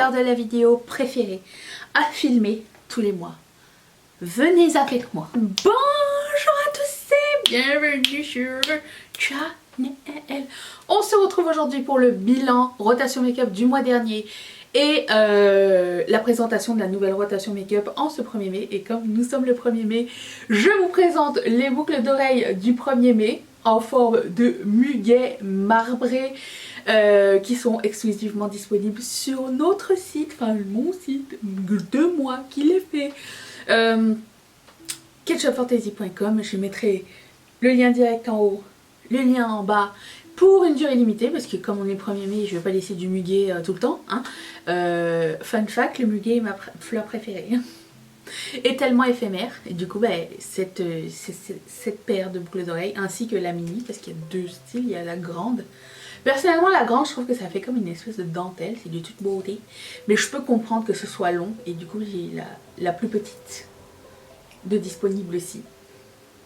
l'heure de la vidéo préférée à filmer tous les mois. Venez avec moi. Bonjour à tous et bienvenue sur le channel. On se retrouve aujourd'hui pour le bilan rotation make-up du mois dernier et la présentation de la nouvelle rotation make-up en ce 1er mai. Et comme nous sommes le 1er mai, je vous présente les boucles d'oreilles du 1er mai en forme de muguet marbré qui sont exclusivement disponibles sur notre site, enfin mon site de moi qui l'ai fait, ketchupfantasy.com. Je mettrai le lien direct en haut, le lien en bas pour une durée limitée parce que comme on est le 1er mai, je ne vais pas laisser du muguet tout le temps, hein. Fun fact, le muguet est ma fleur préférée est tellement éphémère, et du coup bah, cette paire de boucles d'oreilles ainsi que la mini, parce qu'il y a deux styles, il y a la grande. Personnellement la grande je trouve que ça fait comme une espèce de dentelle, c'est de toute beauté, mais je peux comprendre que ce soit long et du coup j'ai la plus petite de disponible aussi.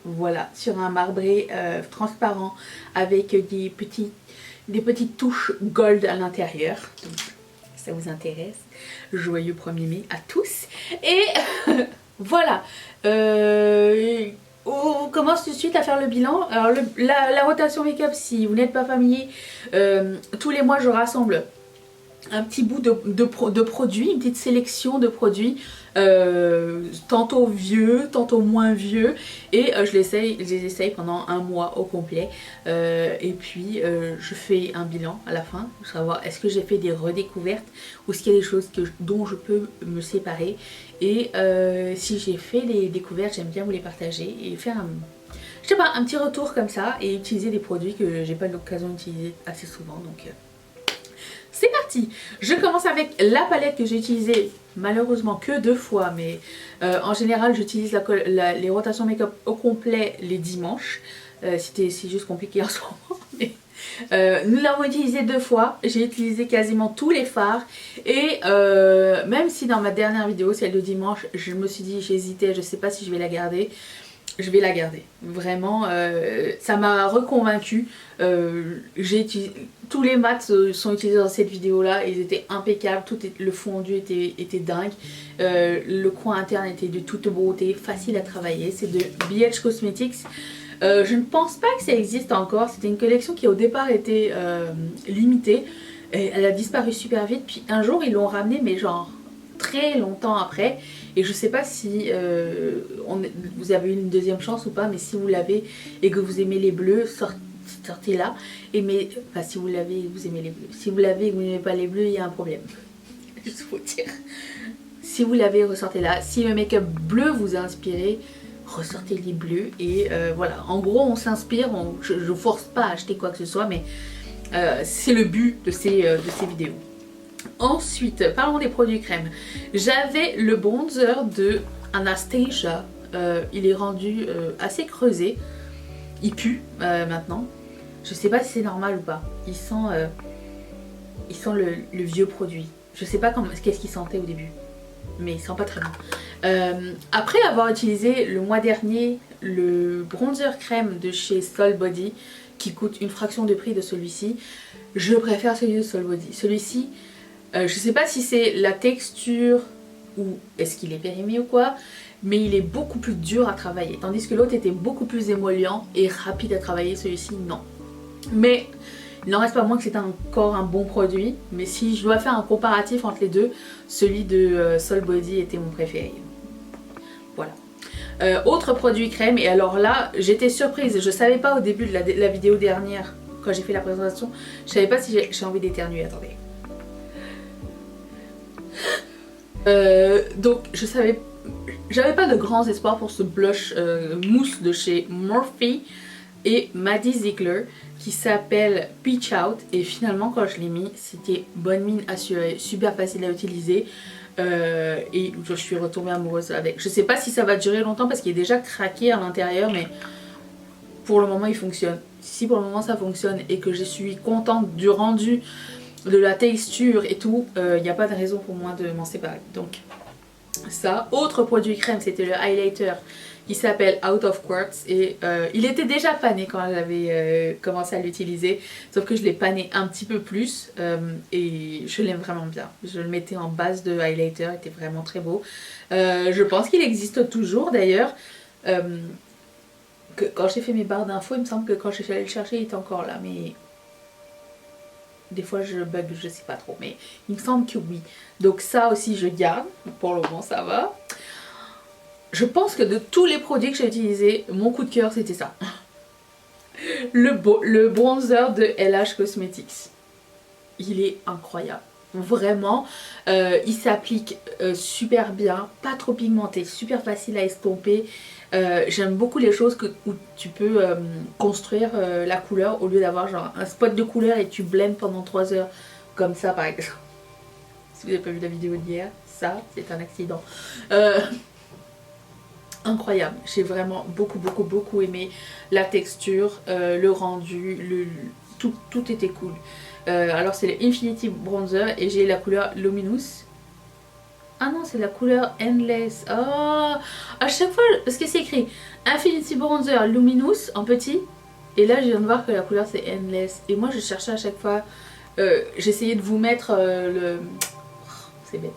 Voilà, sur un marbré transparent avec des petites touches gold à l'intérieur. Donc ça vous intéresse, joyeux 1er mai à tous. Et voilà, on commence tout de suite à faire le bilan. Alors la rotation make-up, si vous n'êtes pas familier, tous les mois je rassemble un petit bout de produits, une petite sélection de produits, tantôt vieux, tantôt moins vieux, et je les essaye pendant un mois au complet, et puis je fais un bilan à la fin pour savoir est-ce que j'ai fait des redécouvertes ou est-ce qu'il y a des choses dont je peux me séparer, et si j'ai fait des découvertes, j'aime bien vous les partager et faire je sais pas, un petit retour comme ça et utiliser des produits que j'ai pas l'occasion d'utiliser assez souvent. Donc c'est parti. Je commence avec la palette que j'ai utilisée malheureusement que 2 fois, mais en général j'utilise les rotations make-up au complet les dimanches. C'est juste compliqué en ce moment, mais nous l'avons utilisé 2 fois. J'ai utilisé quasiment tous les fards et même si dans ma dernière vidéo, celle de dimanche, je me suis dit, j'hésitais, je sais pas si je vais la garder. Je vais la garder, vraiment, ça m'a reconvaincue. Tous les mats sont utilisés dans cette vidéo là, ils étaient impeccables, le fondu était dingue, le coin interne était de toute beauté, facile à travailler. C'est de BH Cosmetics. Je ne pense pas que ça existe encore, c'était une collection qui au départ était limitée, et elle a disparu super vite, puis un jour ils l'ont ramenée mais genre très longtemps après, et je sais pas si vous avez eu une deuxième chance ou pas, mais si vous l'avez et que vous aimez les bleus, sortez là. Enfin, si vous l'avez, vous aimez les bleus. Si vous l'avez et que vous n'aimez pas les bleus, il y a un problème. Juste vous dire. Si vous l'avez, ressortez là. Si le make-up bleu vous a inspiré, ressortez les bleus. Et voilà, en gros on s'inspire, je force pas à acheter quoi que ce soit, mais c'est le but de ces vidéos. Ensuite, parlons des produits crème. J'avais le bronzer de Anastasia. Il est rendu assez creusé. Il pue maintenant. Je sais pas si c'est normal ou pas. Il sent le vieux produit. Je sais pas qu'est-ce qu'il sentait au début, mais il sent pas très bon. Après avoir utilisé le mois dernier le bronzer crème de chez Sol Body, qui coûte une fraction de prix de celui-ci, je préfère celui de Sol Body. Celui-ci, je sais pas si c'est la texture ou est-ce qu'il est périmé ou quoi, mais il est beaucoup plus dur à travailler. Tandis que l'autre était beaucoup plus émollient et rapide à travailler, celui-ci non. Mais il n'en reste pas moins que c'est encore un bon produit. Mais si je dois faire un comparatif entre les deux, celui de Sol Body était mon préféré. Voilà. Autre produit crème, et alors là j'étais surprise, je savais pas au début de la vidéo dernière, quand j'ai fait la présentation, je savais pas si j'ai envie d'éternuer, attendez. Donc j'avais pas de grands espoirs pour ce blush mousse de chez Morphe et Maddie Ziegler qui s'appelle Peach Out, et finalement quand je l'ai mis c'était bonne mine assurée, super facile à utiliser, et je suis retombée amoureuse avec. Je sais pas si ça va durer longtemps parce qu'il est déjà craqué à l'intérieur, mais pour le moment il fonctionne. Si pour le moment ça fonctionne et que je suis contente du rendu, de la texture et tout, il n'y a pas de raison pour moi de m'en séparer. Donc ça, autre produit crème, c'était le highlighter Il s'appelle Out of Quartz et il était déjà pané quand j'avais commencé à l'utiliser, sauf que je l'ai pané un petit peu plus et je l'aime vraiment bien. Je le mettais en base de highlighter, il était vraiment très beau. Je pense qu'il existe toujours d'ailleurs. Quand j'ai fait mes barres d'infos, il me semble que quand je suis allée le chercher, il était encore là, mais des fois je bug, je sais pas trop, mais il me semble que oui. Donc ça aussi je garde, pour le moment ça va. Je pense que de tous les produits que j'ai utilisés, mon coup de cœur c'était ça. Le bronzer de LH Cosmetics. Il est incroyable. Vraiment, il s'applique super bien, pas trop pigmenté, super facile à estomper. J'aime beaucoup les choses où tu peux construire la couleur au lieu d'avoir genre un spot de couleur et tu blends pendant 3 heures comme ça par exemple. Si vous n'avez pas vu la vidéo d'hier, ça c'est un accident. Incroyable, j'ai vraiment beaucoup aimé la texture, le rendu, tout était cool. Alors c'est le Infinity Bronzer et j'ai la couleur Luminous. Ah non, c'est la couleur Endless. Oh, à chaque fois, parce que c'est écrit Infinity Bronzer Luminous en petit. Et là, je viens de voir que la couleur c'est Endless. Et moi, je cherchais à chaque fois. J'essayais de vous mettre le. C'est bête.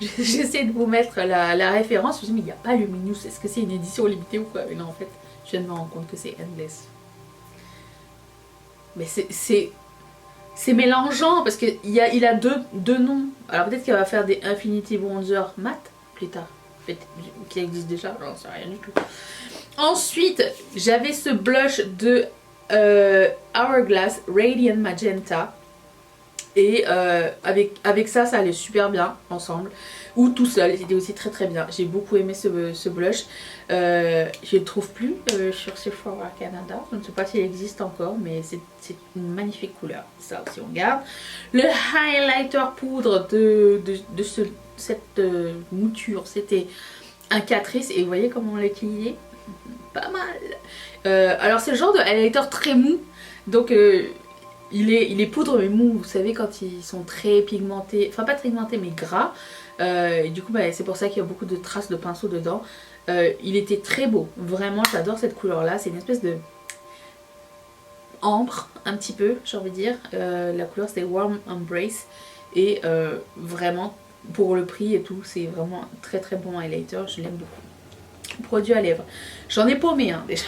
J'essayais de vous mettre la référence. Je me suis dit, mais il n'y a pas Luminous. Est-ce que c'est une édition limitée ou quoi? Mais non, en fait, je viens de me rendre compte que c'est Endless. Mais c'est mélangeant parce qu'il a deux noms. Alors peut-être qu'elle va faire des Infinity Bronzer Matte plus tard. Qui existe déjà, j'en sais rien du tout. Ensuite, j'avais ce blush de Hourglass Radiant Magenta. Et avec ça allait super bien ensemble. Ou tout seul, c'était aussi très bien. J'ai beaucoup aimé ce blush. Je le trouve plus sur Sephora Canada. Je ne sais pas s'il existe encore, mais c'est une magnifique couleur. Ça aussi on garde. Le highlighter poudre de cette mouture, c'était un Catrice. Et vous voyez comment on l'a utilisé? Pas mal. Alors c'est le genre de highlighter très mou. Donc il est poudre mais mou, vous savez quand ils sont très pigmentés, enfin pas très pigmentés mais gras. Et du coup c'est pour ça qu'il y a beaucoup de traces de pinceau dedans. Il était très beau, vraiment j'adore cette couleur là, c'est une espèce de ambre un petit peu j'ai envie de dire. La couleur c'est Warm Embrace et vraiment pour le prix et tout c'est vraiment un très bon highlighter, je l'aime beaucoup. Produit à lèvres, j'en ai paumé un déjà.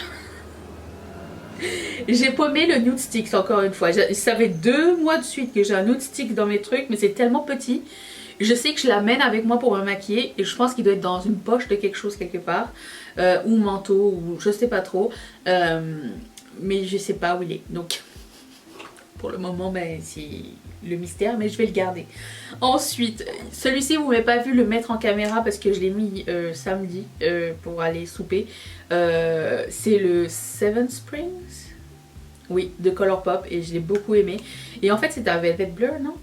J'ai paumé le nude stick encore une fois. Ça fait 2 mois de suite que j'ai un nude stick dans mes trucs, mais c'est tellement petit. Je sais que je l'amène avec moi pour me maquiller et je pense qu'il doit être dans une poche de quelque chose quelque part, ou manteau, ou je sais pas trop, mais je sais pas où il est. Donc pour le moment c'est le mystère, mais je vais le garder. Ensuite, celui-ci vous m'avez pas vu le mettre en caméra parce que je l'ai mis samedi pour aller souper. C'est le Seven Springs, oui, de Colourpop et je l'ai beaucoup aimé. Et en fait c'est un Velvet Blur, non?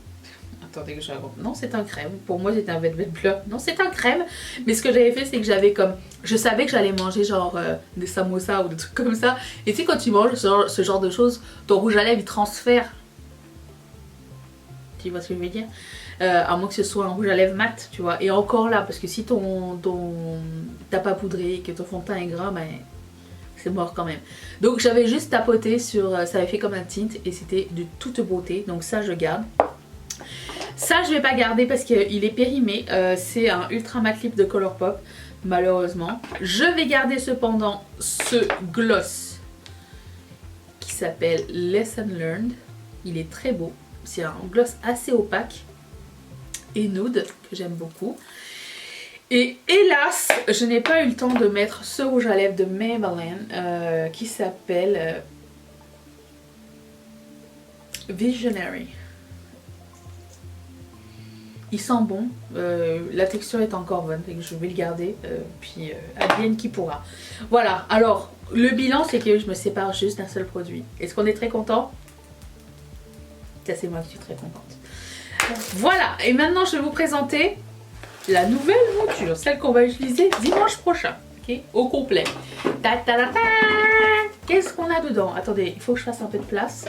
Attendez que je raconte. Non, c'est un crème. Pour moi c'était un Velvet Blur. Non, c'est un crème. Mais ce que j'avais fait c'est que j'avais comme... Je savais que j'allais manger genre des samosas ou des trucs comme ça. Et tu sais quand tu manges ce genre de choses, ton rouge à lèvres il transfère. Tu vois ce que je veux dire? À moins que ce soit un rouge à lèvres mat, tu vois. Et encore là, parce que si t'as pas poudré et que ton fond de teint est gras, c'est mort quand même. Donc j'avais juste tapoté sur... ça avait fait comme un tint et c'était de toute beauté. Donc ça je garde. Ça je vais pas garder parce qu'il est périmé. C'est un Ultra Matte Lip de Colourpop, malheureusement. Je vais garder cependant ce gloss qui s'appelle Lesson Learned. Il est très beau. C'est un gloss assez opaque et nude que j'aime beaucoup. Et hélas, je n'ai pas eu le temps de mettre ce rouge à lèvres de Maybelline qui s'appelle Visionary. Il sent bon, la texture est encore bonne, donc je vais le garder, puis advienne qui pourra. Voilà, alors le bilan c'est que je me sépare juste d'un seul produit. Est-ce qu'on est très content? Ça c'est moi qui suis très contente. Voilà, et maintenant je vais vous présenter la nouvelle monture, celle qu'on va utiliser dimanche prochain, ok, au complet. Ta -ta -ta -ta. Qu'est-ce qu'on a dedans? Attendez, il faut que je fasse un peu de place.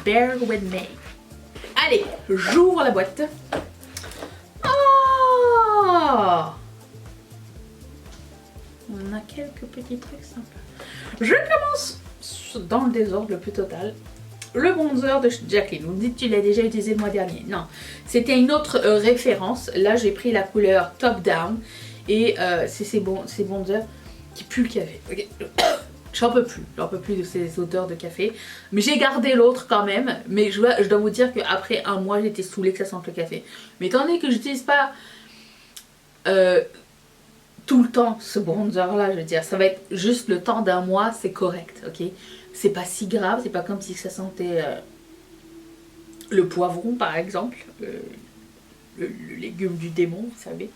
Bear with me. Allez, j'ouvre la boîte. Oh, on a quelques petits trucs sympas. Je commence dans le désordre le plus total. Le bronzer de Jacqueline. Vous me dites que tu l'as déjà utilisé le mois dernier. Non, c'était une autre référence. Là, j'ai pris la couleur Top Down. Et c'est ces bronzers qui puent le café. Okay. J'en peux plus de ces odeurs de café. Mais j'ai gardé l'autre quand même. Mais je dois vous dire qu'après un mois, j'étais saoulée que ça sente le café. Mais étant donné que je n'utilise pas tout le temps ce bronzer là, je veux dire, ça va être juste le temps d'un mois, c'est correct, ok? C'est pas si grave, c'est pas comme si ça sentait le poivron par exemple, le légume du démon, vous savez.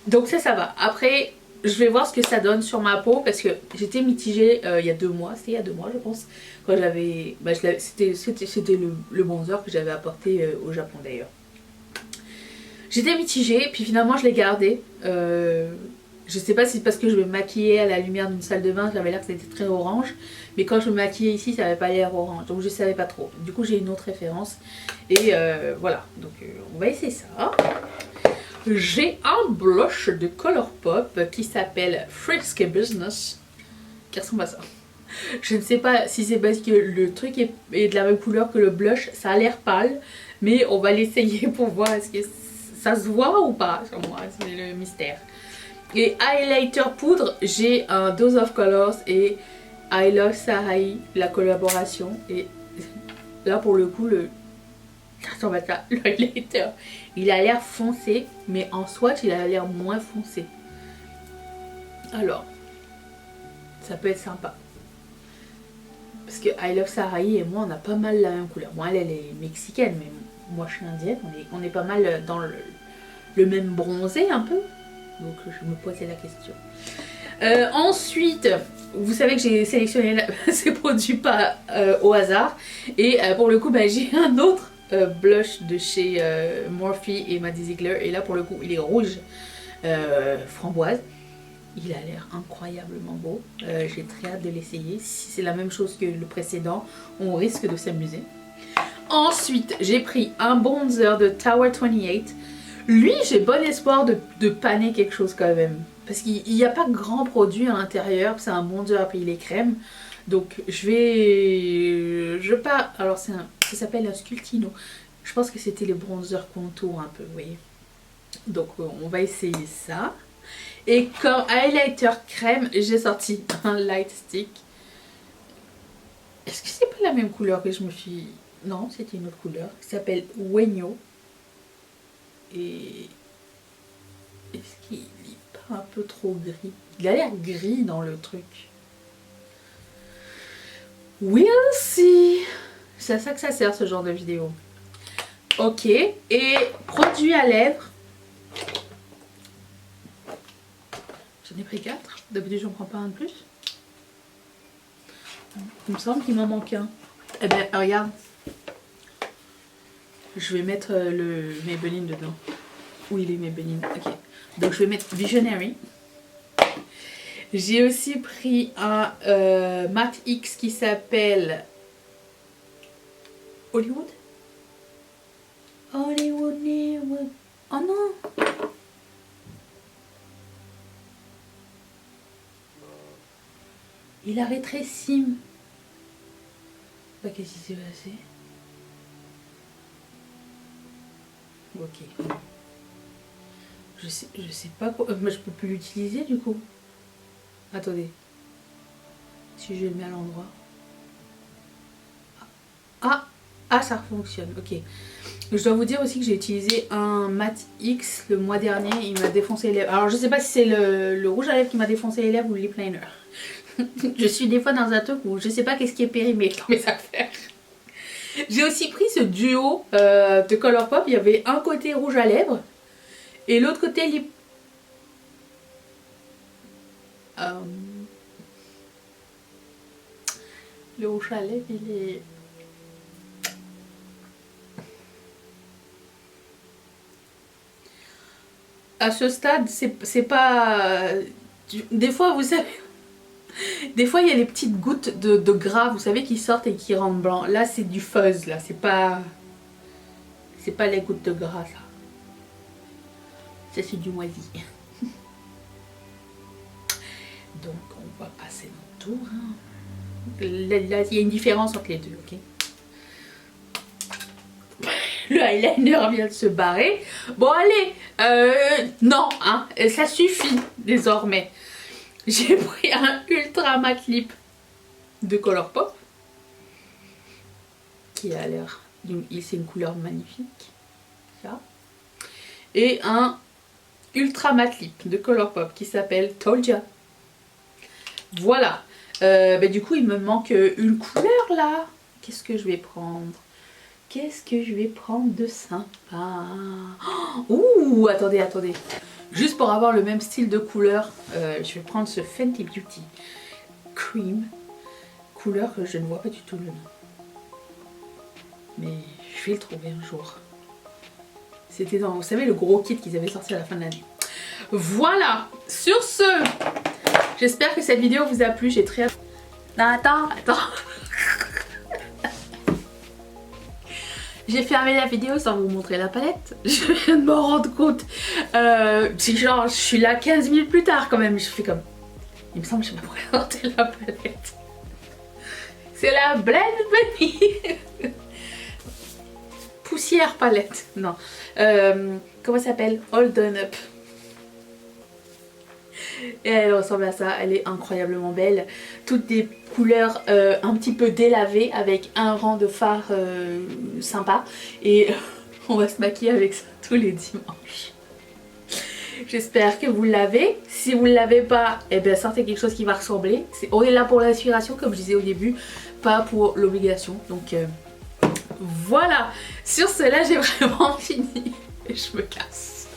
Donc ça va. Après, je vais voir ce que ça donne sur ma peau parce que j'étais mitigée il y a 2 mois, c'était il y a 2 mois je pense, quand j'avais, c'était le bronzer que j'avais apporté au Japon d'ailleurs. J'étais mitigée, puis finalement je l'ai gardé. Je sais pas si c'est parce que je me maquillais à la lumière d'une salle de bain, j'avais l'air que c'était très orange. Mais quand je me maquillais ici, ça n'avait pas l'air orange. Donc je savais pas trop. Du coup j'ai une autre référence. Et voilà, donc on va essayer ça. J'ai un blush de Colourpop qui s'appelle Frisky Business. Qui ressemble à ça. Je ne sais pas si c'est parce que le truc est de la même couleur que le blush. Ça a l'air pâle. Mais on va l'essayer pour voir est-ce que ça se voit ou pas sur moi, c'est le mystère. Et highlighter poudre, j'ai un Dose of Colors et I Love Sarai, la collaboration. Et là pour le coup, le highlighter, il a l'air foncé, mais en swatch il a l'air moins foncé. Alors, ça peut être sympa. Parce que I Love Sarai et moi on a pas mal la même couleur. Moi elle est mexicaine, mais moi je suis indienne, on est pas mal dans le même bronzé un peu. Donc je me posais la question. Ensuite, vous savez que j'ai sélectionné ces produits pas au hasard. Et pour le coup, j'ai un autre blush de chez Morphe et Maddie Ziegler. Et là pour le coup, il est rouge framboise. Il a l'air incroyablement beau. J'ai très hâte de l'essayer. Si c'est la même chose que le précédent, on risque de s'amuser. Ensuite, j'ai pris un bronzer de Tower 28. Lui, j'ai bon espoir de paner quelque chose quand même. Parce qu'il n'y a pas grand produit à l'intérieur. C'est un bronzer, puis il est crème. Donc, je pas. Alors, ça s'appelle un Scultino. Je pense que c'était les bronzers contour un peu, vous voyez. Donc, on va essayer ça. Et comme highlighter crème, j'ai sorti un light stick. Est-ce que c'est pas la même couleur que je me suis... Non, c'était une autre couleur qui s'appelle Wenyo. Et est-ce qu'il n'est pas un peu trop gris? Il a l'air gris dans le truc. We'll see. C'est à ça que ça sert ce genre de vidéo. Ok. Et produit à lèvres. J'en ai pris 4. D'habitude, j'en prends pas un de plus. Il me semble qu'il m'en manque un. Eh ben, regarde. Je vais mettre le Maybelline dedans. Où il est Maybelline? Ok. Donc je vais mettre Visionary. J'ai aussi pris un Matte X qui s'appelle Hollywood. Hollywood. Oh non. Il a rétréci. Bah, qu'est-ce qui s'est passé? Ok. Je sais pas quoi. Mais je peux plus l'utiliser du coup. Attendez. Si je le mets à l'endroit. Ah, ça fonctionne. Ok. Je dois vous dire aussi que j'ai utilisé un Matte X le mois dernier. Il m'a défoncé les lèvres. Alors je sais pas si c'est le rouge à lèvres qui m'a défoncé les lèvres ou le lip liner. Je suis des fois dans un truc où je sais pas qu'est-ce qui est périmé dans mes affaires. J'ai aussi pris ce duo de Colourpop. Il y avait un côté rouge à lèvres et l'autre côté lip. Le rouge à lèvres, il est... À ce stade, c'est pas... Des fois, vous savez... Des fois, il y a les petites gouttes de gras, vous savez, qui sortent et qui rendent blanc. Là, c'est du fuzz, là. C'est pas les gouttes de gras, ça. Ça, c'est du moisi. Donc on va passer notre tour. Hein. Là, il y a une différence entre les deux, ok? Le eyeliner vient de se barrer. Bon allez, non, hein, ça suffit désormais. J'ai pris un Ultra Matte Lip de Colourpop qui a l'air, c'est une couleur magnifique, ça. Et un Ultra Matte Lip de Colourpop qui s'appelle Told Ya. Voilà. Du coup il me manque une couleur là. Qu'est-ce que je vais prendre? Qu'est-ce que je vais prendre de sympa? Ouh, attendez. Juste pour avoir le même style de couleur, je vais prendre ce Fenty Beauty Cream. Couleur que je ne vois pas du tout le nom. Mais je vais le trouver un jour. C'était dans, vous savez, le gros kit qu'ils avaient sorti à la fin de l'année. Voilà. Sur ce, j'espère que cette vidéo vous a plu. J'ai très... Attends. J'ai fermé la vidéo sans vous montrer la palette. Je viens de m'en rendre compte. Genre, je suis là 15 minutes plus tard quand même. Je fais comme... Il me semble que je vais présenter la palette. C'est la Blend Bunny. Poussière palette. Non. Comment ça s'appelle? All Done Up. Et elle ressemble à ça, elle est incroyablement belle. Toutes des couleurs un petit peu délavées avec un rang de fard sympa. Et on va se maquiller avec ça tous les dimanches. J'espère que vous l'avez. Si vous ne l'avez pas, eh bien sortez quelque chose qui va ressembler. On est là pour l'inspiration comme je disais au début, pas pour l'obligation. Donc voilà. Sur cela j'ai vraiment fini. Et je me casse.